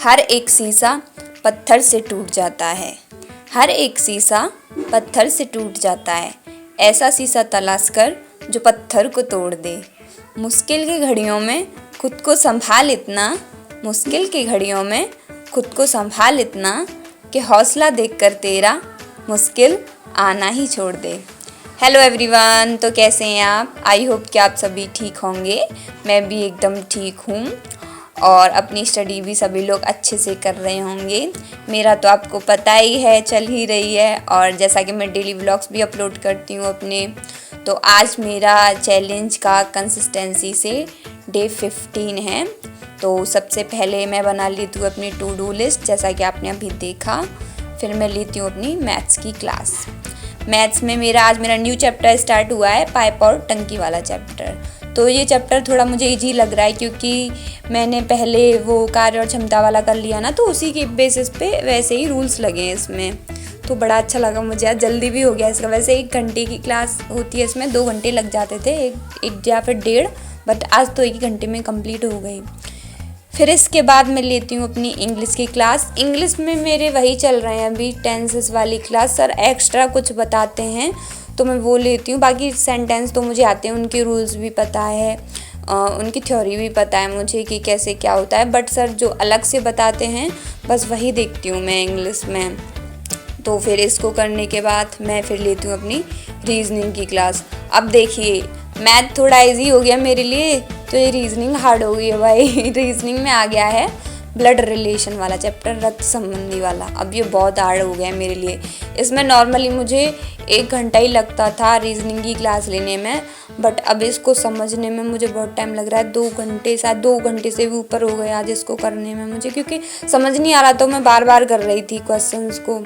हर एक शीशा पत्थर से टूट जाता है। हर एक शीशा पत्थर से टूट जाता है। ऐसा शीशा तलाश कर जो पत्थर को तोड़ दे। मुश्किल की घड़ियों में खुद को संभाल इतना, मुश्किल की घड़ियों में खुद को संभाल इतना कि हौसला देखकर तेरा मुश्किल आना ही छोड़ दे। हेलो एवरीवन, तो कैसे हैं आप? आई होप कि आप सभी ठीक होंगे। मैं भी एकदम ठीक हूँ और अपनी स्टडी भी सभी लोग अच्छे से कर रहे होंगे। मेरा तो आपको पता ही है, चल ही रही है। और जैसा कि मैं डेली व्लॉग्स भी अपलोड करती हूँ अपने, तो आज मेरा चैलेंज का कंसिस्टेंसी से डे 15 है। तो सबसे पहले मैं बना लेती हूँ अपनी टू डू लिस्ट, जैसा कि आपने अभी देखा। फिर मैं लेती हूँ अपनी मैथ्स की क्लास। मैथ्स में आज मेरा न्यू चैप्टर स्टार्ट हुआ है, पाइप और टंकी वाला चैप्टर। तो ये चैप्टर थोड़ा मुझे इजी लग रहा है क्योंकि मैंने पहले वो कार्य और क्षमता वाला कर लिया ना, तो उसी के बेसिस पे वैसे ही रूल्स लगे हैं इसमें। तो बड़ा अच्छा लगा मुझे, आज जल्दी भी हो गया इसका। वैसे 1 घंटे की क्लास होती है, इसमें 2 घंटे लग जाते थे, एक या फिर 1.5, बट आज तो 1 घंटे में कंप्लीट हो गई। फिर इसके बाद मैं लेती हूँ अपनी इंग्लिश की क्लास। इंग्लिश में मेरे वही चल रहे हैं अभी टेंसेस वाली क्लास। सर एक्स्ट्रा कुछ बताते हैं तो मैं वो लेती हूँ। बाकी सेंटेंस तो मुझे आते हैं, उनके रूल्स भी पता है, उनकी थ्योरी भी पता है मुझे कि कैसे क्या होता है। बट सर जो अलग से बताते हैं बस वही देखती हूँ मैं इंग्लिश में। तो फिर इसको करने के बाद मैं फिर लेती हूँ अपनी रीजनिंग की क्लास। अब देखिए, मैथ थोड़ा इजी हो गया मेरे लिए, तो ये रीजनिंग हार्ड हो गई है भाई। रीजनिंग में आ गया है ब्लड रिलेशन वाला चैप्टर, रक्त संबंधी वाला। अब ये बहुत हार्ड हो गया है मेरे लिए। इसमें नॉर्मली मुझे 1 घंटा ही लगता था रीजनिंग की क्लास लेने में, बट अब इसको समझने में मुझे बहुत टाइम लग रहा है। 2 घंटे, शायद 2 घंटे से भी ऊपर हो गए आज इसको करने में मुझे, क्योंकि समझ नहीं आ रहा। तो मैं बार बार कर रही थी क्वेश्चंस को।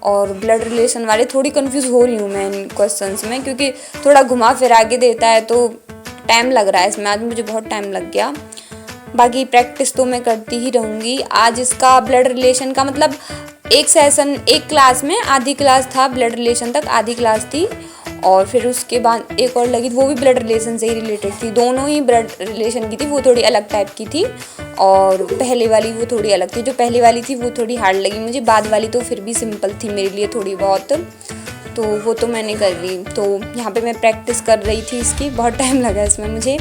और ब्लड रिलेशन वाले थोड़ी कंफ्यूज हो रही हूँ मैं इन क्वेश्चंस में, क्योंकि थोड़ा घुमा फिरा के देता है, तो टाइम लग रहा है इसमें। आज मुझे बहुत टाइम लग गया। बाकी प्रैक्टिस तो मैं करती ही रहूँगी। आज इसका ब्लड रिलेशन का मतलब एक सेशन, एक क्लास में आधी क्लास था ब्लड रिलेशन तक, आधी क्लास थी। और फिर उसके बाद एक और लगी, वो भी ब्लड रिलेशन से ही रिलेटेड थी। दोनों ही ब्लड रिलेशन की थी, वो थोड़ी अलग टाइप की थी। और पहले वाली वो थोड़ी अलग थी। जो पहले वाली थी वो थोड़ी हार्ड लगी मुझे, बाद वाली तो फिर भी सिंपल थी मेरे लिए थोड़ी बहुत। तो वो तो मैंने कर ली। तो यहाँ पे मैं प्रैक्टिस कर रही थी इसकी, बहुत टाइम लगा इसमें मुझे।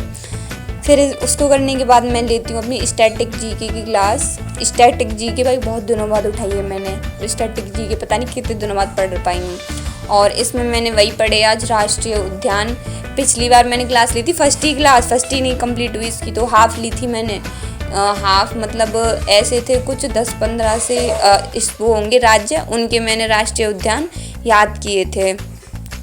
फिर उसको करने के बाद मैं लेती हूँ अपनी स्टैटिक जीके की क्लास। स्टैटिक जीके भाई बहुत दिनों बाद उठाई है मैंने। स्टैटिक जीके पता नहीं कितने दिनों बाद पढ़ पाई हूँ। और इसमें मैंने वही पढ़े आज, राष्ट्रीय उद्यान। पिछली बार मैंने क्लास ली थी फर्स्ट ही नहीं कंप्लीट हुई इसकी, तो हाफ ली थी मैंने। हाफ मतलब ऐसे थे कुछ 10-15 से वो होंगे राज्य, उनके मैंने राष्ट्रीय उद्यान याद किए थे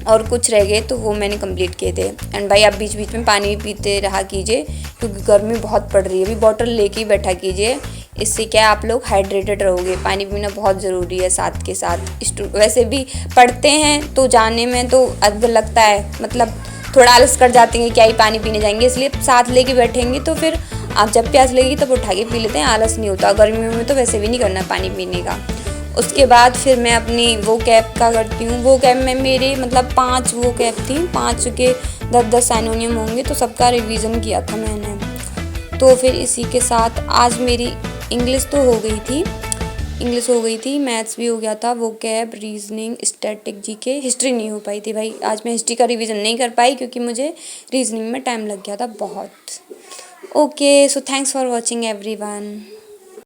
और कुछ रह गए तो वो मैंने कंप्लीट किए थे। एंड भाई आप बीच बीच में पानी भी पीते रहा कीजिए, क्योंकि गर्मी बहुत पड़ रही है। अभी बॉटल लेके ही बैठा कीजिए, इससे क्या आप लोग हाइड्रेटेड रहोगे। पानी पीना बहुत ज़रूरी है साथ के साथ। वैसे भी पढ़ते हैं तो जाने में तो अद्भुत लगता है, मतलब थोड़ा आलस कर जाते हैं, क्या ही पानी पीने जाएंगे, इसलिए साथ लेके बैठेंगे तो फिर आप जब प्यास लगेगी तब उठा के पी लेते हैं, आलस नहीं होता। गर्मियों में तो वैसे भी नहीं करना पानी पीने का। उसके बाद फिर मैं अपनी वो कैप का करती हूँ। वो कैप में मेरे मतलब 5 वो कैप थी, 5 के 10-10 साइनोनियम होंगे, तो सबका रिवीजन किया था मैंने। तो फिर इसी के साथ आज मेरी इंग्लिश तो हो गई थी, मैथ्स भी हो गया था, वो cap, reasoning, static GK. History नहीं हो पाई थी भाई, आज मैं हिस्ट्री का रिवीजन नहीं कर पाई क्योंकि मुझे रीजनिंग में टाइम लग गया था बहुत। Okay, so thanks for watching everyone.